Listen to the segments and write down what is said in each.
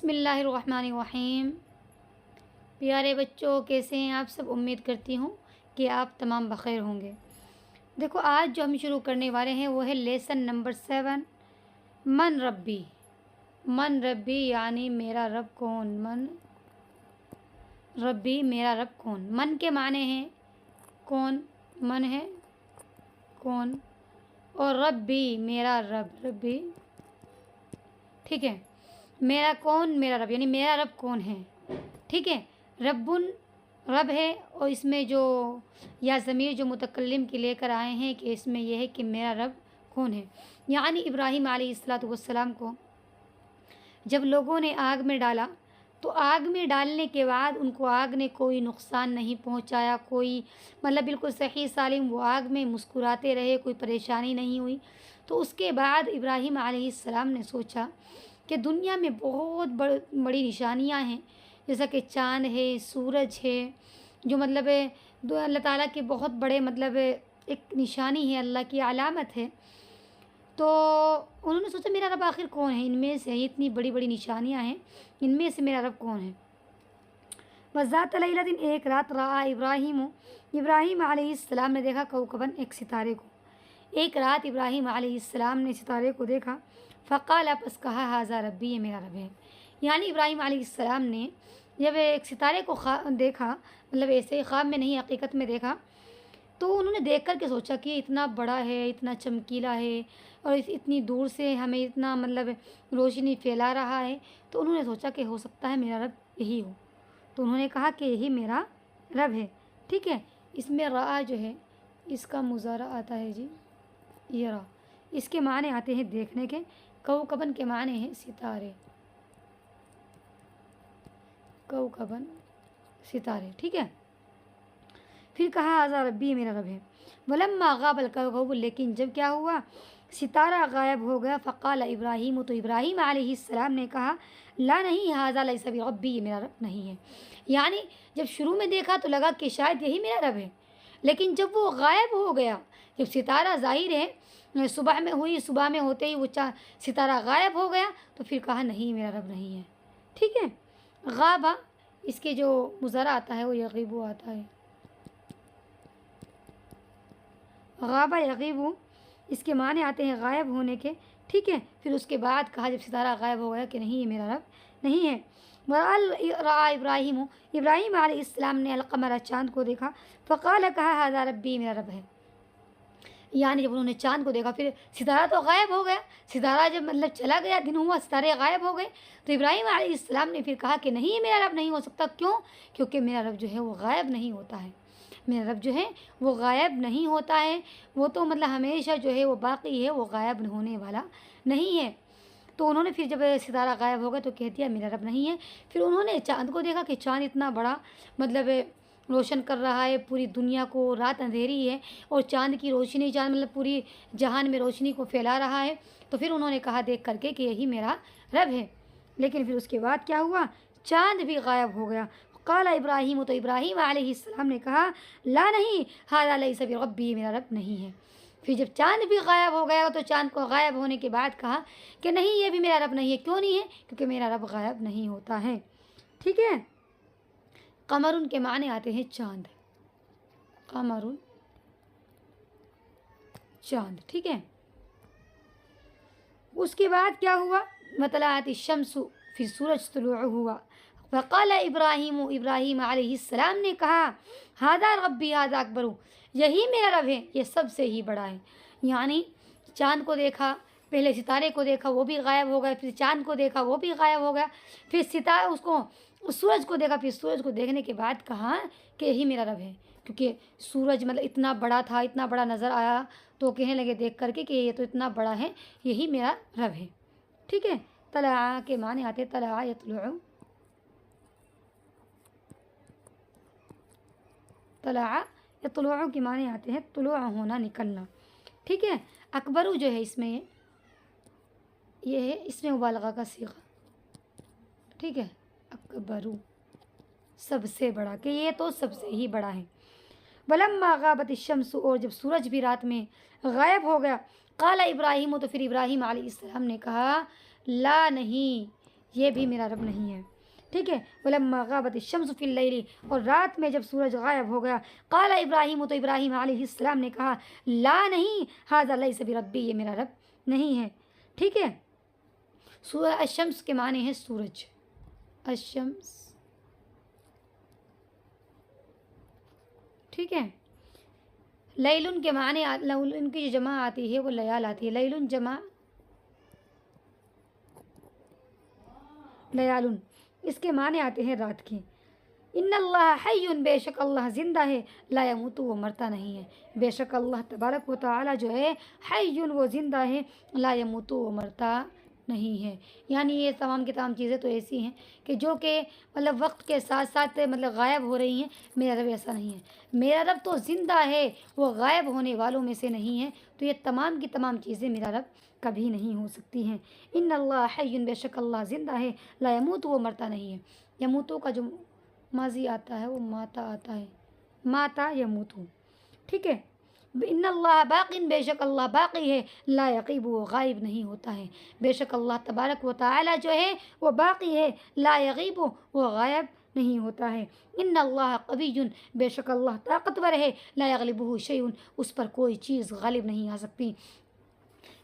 بسم اللہ الرحمن الرحیم۔ پیارے بچوں، کیسے ہیں آپ سب؟ امید کرتی ہوں کہ آپ تمام بخیر ہوں گے۔ دیکھو، آج جو ہم شروع کرنے والے ہیں وہ ہے لیسن نمبر 7، من ربی۔ من ربی یعنی میرا رب کون؟ من ربی میرا رب کون؟ من کے معنی ہیں کون، من ہے کون، اور ربی میرا رب، ربی ٹھیک ہے، میرا کون، میرا رب یعنی میرا رب کون ہے، ٹھیک ہے۔ ربن رب ہے، اور اس میں جو یا ضمیر جو متکلم کے لے کر آئے ہیں کہ اس میں یہ ہے کہ میرا رب کون ہے، یعنی ابراہیم علیہ السلام کو جب لوگوں نے آگ میں ڈالا تو آگ میں ڈالنے کے بعد ان کو آگ نے کوئی نقصان نہیں پہنچایا، کوئی بالکل صحیح سالم وہ آگ میں مسکراتے رہے، کوئی پریشانی نہیں ہوئی۔ تو اس کے بعد ابراہیم علیہ السلام نے سوچا کہ دنیا میں بہت بڑی نشانیاں ہیں، جیسا کہ چاند ہے، سورج ہے، جو اللہ تعالیٰ کے بہت بڑے ایک نشانی ہے، اللہ کی علامت ہے۔ تو انہوں نے سوچا میرا رب آخر کون ہے، ان میں سے اتنی بڑی بڑی نشانیاں ہیں، ان میں سے میرا رب کون ہے۔ وذات لیلۃ، ایک رات، رأى ابراہیم علیہ السلام نے دیکھا کوكباً، ایک ستارے کو۔ ایک رات ابراہیم علیہ السلام نے ستارے کو دیکھا، فقال، پس کہا، ھذا ربی، یہ میرا رب ہے۔ یعنی ابراہیم علیہ السلام نے جب ایک ستارے کو دیکھا، ایسے ہی خواب میں نہیں، حقیقت میں دیکھا، تو انہوں نے دیکھ کر کے سوچا کہ اتنا بڑا ہے، اتنا چمکیلا ہے، اور اتنی دور سے ہمیں اتنا روشنی پھیلا رہا ہے، تو انہوں نے سوچا کہ ہو سکتا ہے میرا رب یہی ہو۔ تو انہوں نے کہا کہ یہی میرا رب ہے، ٹھیک ہے۔ اس میں رأى جو ہے اس کا مضارع آتا ہے جی، یرا، اس کے معنی آتے ہیں دیکھنے کے، کوكباً کے معنی ہیں ستارے، کوكباً ستارے، ٹھیک ہے۔ پھر کہا ھذا ربی، میرا رب ہے۔ ولما غاب الكوكب، لیکن جب کیا ہوا، ستارہ غائب ہو گیا، فقال ابراہیم، تو ابراہیم علیہ السلام نے کہا، لا، نہیں، ھذا لیس بربی، یہ میرا رب نہیں ہے۔ یعنی جب شروع میں دیکھا تو لگا کہ شاید یہی میرا رب ہے، لیکن جب وہ غائب ہو گیا، جب ستارہ ظاہر ہے صبح میں ہوئی، صبح میں ہوتے ہی وہ ستارہ غائب ہو گیا، تو پھر کہا نہیں، میرا رب نہیں ہے، ٹھیک ہے۔ غابہ، اس کے جو مضارع آتا ہے وہ یغیبو آتا ہے، غابہ یغیبو، اس کے معنی آتے ہیں غائب ہونے کے، ٹھیک ہے۔ پھر اس کے بعد کہا جب ستارہ غائب ہو گیا کہ نہیں، یہ میرا رب نہیں ہے۔ رأى ابراہیم، ابراہیم علیہ السلام نے القمر، چاند کو دیکھا، فقال، کہا، ھذا ربی، میرا رب ہے۔ یعنی جب انہوں نے چاند کو دیکھا، پھر ستارہ تو غائب ہو گیا، ستارہ جب چلا گیا، دن ہوا، ستارے غائب ہو گئے، تو ابراہیم علیہ السلام نے پھر کہا کہ نہیں، یہ میرا رب نہیں ہو سکتا۔ کیوں؟ کیونکہ میرا رب جو ہے وہ غائب نہیں ہوتا ہے، میرا رب جو ہے وہ غائب نہیں ہوتا ہے، وہ تو ہمیشہ جو ہے وہ باقی ہے، وہ غائب ہونے والا نہیں ہے۔ تو انہوں نے پھر جب ستارہ غائب ہو گیا تو کہہ دیا میرا رب نہیں ہے۔ پھر انہوں نے چاند کو دیکھا کہ چاند اتنا بڑا روشن کر رہا ہے پوری دنیا کو، رات اندھیری ہے اور چاند کی روشنی، چاند پوری جہان میں روشنی کو پھیلا رہا ہے۔ تو پھر انہوں نے کہا دیکھ کر کے کہ یہی میرا رب ہے، لیکن پھر اس کے بعد کیا ہوا، چاند بھی غائب ہو گیا۔ قال ابراہیم، تو ابراہیم علیہ السلام نے کہا، لا، نہیں، ھذا لیس بربی، میرا رب نہیں ہے۔ پھر جب چاند بھی غائب ہو گیا تو چاند کو غائب ہونے کے بعد کہا کہ نہیں، یہ بھی میرا رب نہیں ہے۔ کیوں نہیں ہے؟ کیونکہ میرا رب غائب نہیں ہوتا ہے، ٹھیک ہے۔ قمرن کے معنی آتے ہیں چاند، قمرن، چاند، ٹھیک ہے۔ اس کے بعد کیا ہوا، وطلعت الشمس، پھر سورج طلوع ہوا، فقال ابراہیم، ابراہیم علیہ السلام نے کہا، ھذا ربی ھذا اکبر، یہی میرا رب ہے، یہ سب سے ہی بڑا ہے۔ یعنی چاند کو دیکھا، پہلے ستارے کو دیکھا، وہ بھی غائب ہو گیا، پھر چاند کو دیکھا، وہ بھی غائب ہو گیا، پھر سورج کو دیکھا، پھر سورج کو دیکھنے کے بعد کہا کہ یہی میرا رب ہے، کیونکہ سورج اتنا بڑا تھا، اتنا بڑا نظر آیا، تو کہنے لگے دیکھ کر کے کہ یہ تو اتنا بڑا ہے، یہی میرا رب ہے، ٹھیک ہے۔ طلع کے معنی آتے طلع یطلع، طلع یطلع کے معنی آتے ہیں طلوع ہونا، نکلنا، ٹھیک ہے۔ اکبرو جو ہے اس میں یہ ہے، اس میں مبالغہ کا صیغہ، ٹھیک ہے، اکبرو، سب سے بڑا، کہ یہ تو سب سے ہی بڑا ہے۔ ولما غابت الشمس، اور جب سورج بھی رات میں غائب ہو گیا، قال ابراہیم، تو پھر ابراہیم علیہ السلام نے کہا، لا، نہیں، یہ بھی میرا رب نہیں ہے. ٹھیک ہے. ولما غابت الشمس فی اللیل، اور رات میں جب سورج غائب ہو گیا، قال ابراہیم، تو ابراہیم علیہ السلام نے کہا، لا نہیں، ھذا لیس بربی، یہ میرا رب نہیں ہے. ٹھیک ہے. الشمس کے معنی ہے سورج. الشمس. ٹھیک ہے. لیلن کے معنی، لیلن کی جو جمع آتی ہے وہ لیال آتی ہے. لیلن جمع لیالن، اس کے معنی آتے ہیں رات کے. ان اللہ حی، بے شک اللہ زندہ ہے، لا یموت، وہ مرتا نہیں ہے. بے شک اللہ تبارک و تعالی جو ہے حی، وہ زندہ ہے، لا یموت، وہ مرتا نہیں ہے. یعنی یہ تمام کی تمام چیزیں تو ایسی ہیں کہ جو کہ مطلب وقت کے ساتھ ساتھ مطلب غائب ہو رہی ہیں. میرا رب ایسا نہیں ہے. میرا رب تو زندہ ہے، وہ غائب ہونے والوں میں سے نہیں ہے. تو یہ تمام کی تمام چیزیں میرا رب کبھی نہیں ہو سکتی ہیں. ان اللہ حی، بے شک اللہ زندہ ہے، لا یموت، وہ مرتا نہیں ہے. یموتو کا جو ماضی آتا ہے وہ ماتا آتا ہے، ماتا یموتو. ٹھیک ہے. ان اللہ باقی، بے شک اللہ باقی ہے، لا یغیب، وہ غائب نہیں ہوتا ہے. بے شک اللہ تبارک و تعالی جو ہے وہ باقی ہے، لا یغیب، وہ غائب نہیں ہوتا ہے. ان اللہ قوی، بے شک اللہ طاقتور ہے، لا یغلبہ شیء، اس پر کوئی چیز غالب نہیں آ سکتی.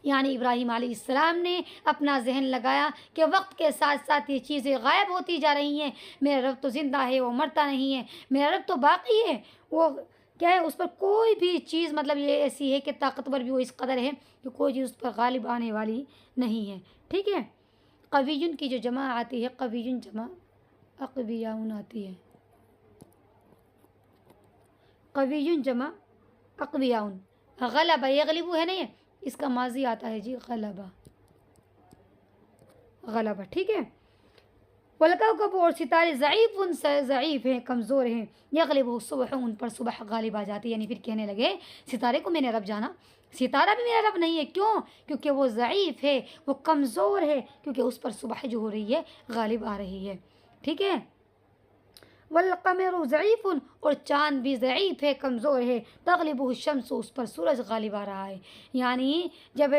یعنی ابراہیم علیہ السلام نے اپنا ذہن لگایا کہ وقت کے ساتھ ساتھ یہ چیزیں غائب ہوتی جا رہی ہیں. میرا رب تو زندہ ہے، وہ مرتا نہیں ہے. میرا رب تو باقی ہے، وہ کیا ہے، اس پر کوئی بھی چیز مطلب یہ ایسی ہے کہ طاقتور بھی وہ اس قدر ہے کہ کوئی چیز اس پر غالب آنے والی نہیں ہے. ٹھیک ہے. قویٌ کی جو جمع آتی ہے، قویٌ جمع اقویاؤن آتی ہے. قویٌ جمع اقویاؤن. غلبہ، یغلبو ہے نا، یہ اس کا ماضی آتا ہے جی غلبہ، غلبہ. ٹھیک ہے. والکوکب، اور ستارے، ضعیف، ان سے ضعیف ہیں، کمزور ہیں. یغلب الصبح، ان پر صبح غالب آ جاتی ہے. یعنی پھر کہنے لگے ستارے کو میں نے رب جانا، ستارہ بھی میرا رب نہیں ہے. کیوں؟ کیونکہ وہ ضعیف ہے، وہ کمزور ہے، کیونکہ اس پر صبح جو ہو رہی ہے غالب آ رہی ہے. ٹھیک ہے. والقمر ضعیف، اور چاند بھی ضعیف ہے، کمزور ہے. تغلبہ الشمس، اس پر سورج غالب آ رہا ہے. یعنی جب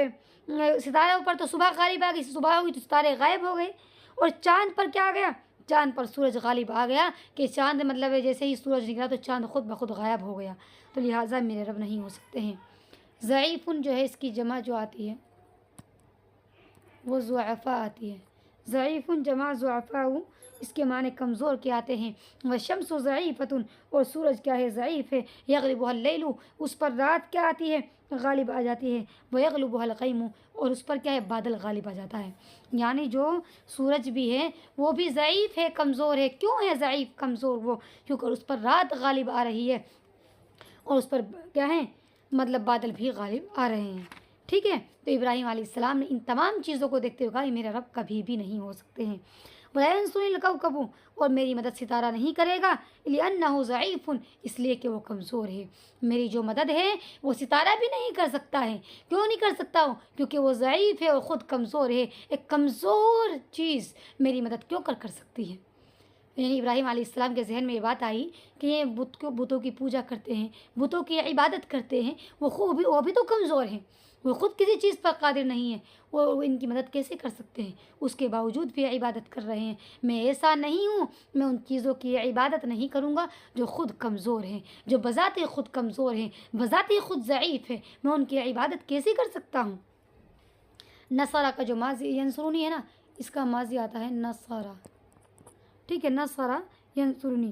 ستاروں پر تو صبح غالب آ گئی، صبح ہوئی تو ستارے غائب ہو گئے. اور چاند پر کیا آ گیا؟ چاند پر سورج غالب آ گیا کہ چاند مطلب جیسے ہی سورج نکلا تو چاند خود بخود غائب ہو گیا. تو لہٰذا میرے رب نہیں ہو سکتے ہیں. ضعیف جو ہے اس کی جمع جو آتی ہے وہ ضعفاء آتی ہے. ضعیف جمع ضعفاء، اس کے معنی کمزور کے آتے ہیں. والشمس ضعیفۃ، اور سورج کیا ہے؟ ضعیف ہے. یغلبها اللیل، اس پر رات کیا آتی ہے؟ غالب آ جاتی ہے. ویغلبها الغیم، اور اس پر کیا ہے؟ بادل غالب آ جاتا ہے. یعنی جو سورج بھی ہے وہ بھی ضعیف ہے، کمزور ہے. کیوں ہے ضعیف کمزور وہ؟ کیونکہ اس پر رات غالب آ رہی ہے اور اس پر کیا ہے؟ مطلب بادل بھی غالب آ رہے ہیں. ٹھیک ہے. تو ابراہیم علیہ السلام نے ان تمام چیزوں کو دیکھتے ہوئے کہا یہ میرا رب کبھی بھی نہیں ہو سکتے ہیں. وَلَا يَنصُرُنِي الْكَوْكَبُ، اور میری مدد ستارہ نہیں کرے گا. لِأَنَّهُ ضَعِيفٌ، اس لیے کہ وہ کمزور ہے. میری جو مدد ہے وہ ستارہ بھی نہیں کر سکتا ہے. کیوں نہیں کر سکتا ہوں؟ کیونکہ وہ ضعیف ہے اور خود کمزور ہے. ایک کمزور چیز میری مدد کیوں کر سکتی ہے؟ یعنی ابراہیم علیہ السلام کے ذہن میں یہ بات آئی کہ یہ بتوں کی پوجا کرتے ہیں، بتوں کی عبادت کرتے ہیں، وہ بھی تو کمزور ہیں، وہ خود کسی چیز پر قادر نہیں ہے، وہ ان کی مدد کیسے کر سکتے ہیں؟ اس کے باوجود بھی عبادت کر رہے ہیں. میں ایسا نہیں ہوں، میں ان چیزوں کی عبادت نہیں کروں گا جو خود کمزور ہیں، جو بذات خود کمزور ہیں، بذات خود ضعیف ہے. میں ان کی عبادت کیسے کر سکتا ہوں؟ نصرہ کا جو ماضی ینصرونی ہے نا، اس کا ماضی آتا ہے نصرہ. ٹھیک ہے. نصرہ ینصرونی،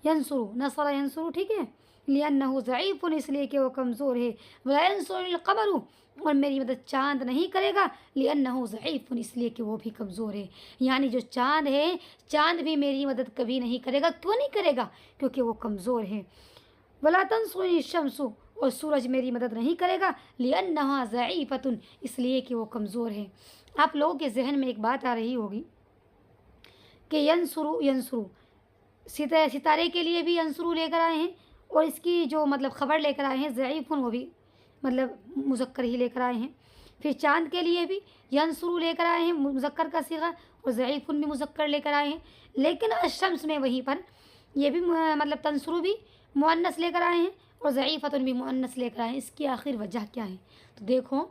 ینصرو، نصرہ ینصرو. ٹھیک ہے. لِأَنَّهُ ضعیف، اس لیے کہ وہ کمزور ہے. وَلَا يَنصُرُنِي الْقَمَرُ، اور میری مدد چاند نہیں کرے گا. لِأَنَّهُ ضعیف، اس لیے کہ وہ بھی کمزور ہے. یعنی جو چاند ہے، چاند بھی میری مدد کبھی نہیں کرے گا. کیوں نہیں کرے گا؟ کیونکہ وہ کمزور ہے. وَلَا تَنصُرُنِي الشَّمْسُ، اور سورج میری مدد نہیں کرے گا. لِأَنَّهَا ضَعِيفَةٌ، اس لیے کہ وہ کمزور ہے. آپ لوگوں کے ذہن میں ایک بات آ رہی ہوگی کہ ینصرو ستارے کے لیے بھی ینصرو لے کر آئے ہیں، اور اس کی جو مطلب خبر لے کر آئے ہیں ضعیفن، وہ بھی مطلب مذکر ہی لے کر آئے ہیں. پھر چاند کے لیے بھی ینصرو لے کر آئے ہیں، مذکر کا صیغہ، اور ضعیفن بھی مذکر لے کر آئے ہیں. لیکن الشمس میں وہیں پر یہ بھی مطلب تنصرو بھی مؤنث لے کر آئے ہیں اور ضعیفتن بھی مؤنث لے کر آئے ہیں. اس کی آخر وجہ کیا ہے؟ تو دیکھو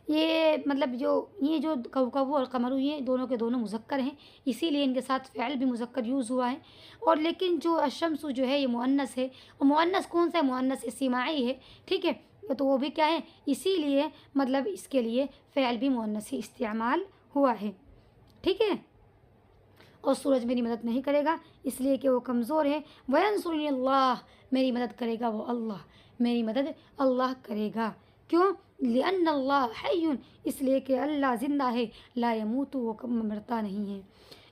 یہ مطلب یہ جو کوكب اور قمر یہ دونوں کے دونوں مذکر ہیں، اسی لیے ان کے ساتھ فعل بھی مذکر یوز ہوا ہے. اور لیکن جو الشمس جو ہے یہ مؤنث ہے، اور مؤنث کون سا ہے؟ مؤنث سماعی ہے. ٹھیک ہے، تو وہ بھی کیا ہے؟ اسی لیے مطلب اس کے لیے فعل بھی مؤنث ہی استعمال ہوا ہے. ٹھیک ہے، اور سورج میری مدد نہیں کرے گا اس لیے کہ وہ کمزور ہے. وَيَنْصُرُنِي اللَّهُ، میری مدد کرے گا وہ اللہ، میری مدد اللہ کرے گا. کیوں؟ لِأَنَّ اللَّهَ حَيٌّ، اس لیے کہ اللہ زندہ ہے، لا يموت، وہ مرتا نہیں ہے.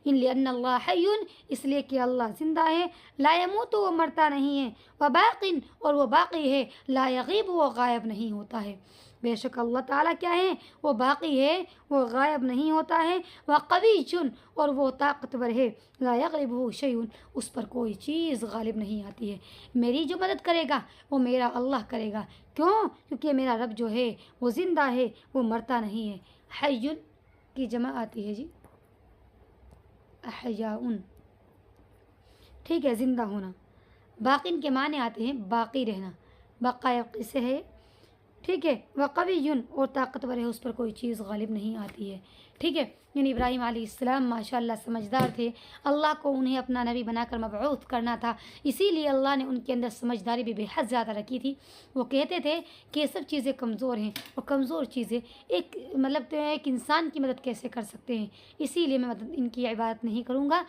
لِأَنَّ اللَّهَ حَيٌّ، اس لیے کہ اللہ زندہ ہے، لا يموت، وہ مرتا نہیں ہے. وَبَاقٍ، اور وہ باقی ہے، لا يغيب، وہ غائب نہیں ہوتا ہے. بے شک اللہ تعالیٰ کیا ہے؟ وہ باقی ہے، وہ غائب نہیں ہوتا ہے. وَقَوِيٌّ، اور وہ طاقتور ہے، لا يغلبه شيء، اس پر کوئی چیز غالب نہیں آتی ہے. میری جو مدد کرے گا وہ میرا اللہ کرے گا. کیوں؟ کیونکہ میرا رب جو ہے وہ زندہ ہے، وہ مرتا نہیں ہے. حی کی جمع آتی ہے جی احیاء. ٹھیک ہے، زندہ ہونا. باقین کے معنی آتے ہیں باقی رہنا، بقائے سے ہے. ٹھیک ہے، وقوی، اور طاقتور ہے، اس پر کوئی چیز غالب نہیں آتی ہے. ٹھیک ہے، یعنی ابراہیم علیہ السلام ماشاء اللہ سمجھدار تھے. اللہ کو انہیں اپنا نبی بنا کر مبعوث کرنا تھا، اسی لیے اللہ نے ان کے اندر سمجھداری بھی بے حد زیادہ رکھی تھی. وہ کہتے تھے کہ یہ سب چیزیں کمزور ہیں، اور کمزور چیزیں ایک انسان کی مدد کیسے کر سکتے ہیں، اسی لیے میں ان کی عبادت نہیں کروں گا.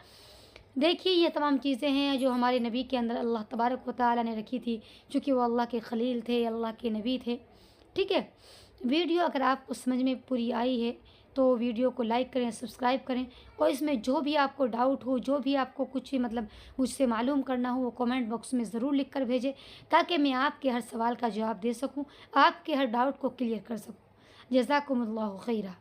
دیکھیے یہ تمام چیزیں ہیں جو ہمارے نبی کے اندر اللہ تبارک و تعالیٰ نے رکھی تھی، چونکہ وہ اللہ کے خلیل تھے، اللہ کے نبی تھے. ٹھیک ہے، ویڈیو اگر آپ کو سمجھ میں پوری آئی ہے تو ویڈیو کو لائک کریں، سبسکرائب کریں، اور اس میں جو بھی آپ کو ڈاؤٹ ہو، جو بھی آپ کو کچھ مجھ سے معلوم کرنا ہو، وہ کمنٹ باکس میں ضرور لکھ کر بھیجیں، تاکہ میں آپ کے ہر سوال کا جواب دے سکوں، آپ کے ہر ڈاؤٹ کو کلیئر کر سکوں. جزاکم اللہ خیرہ.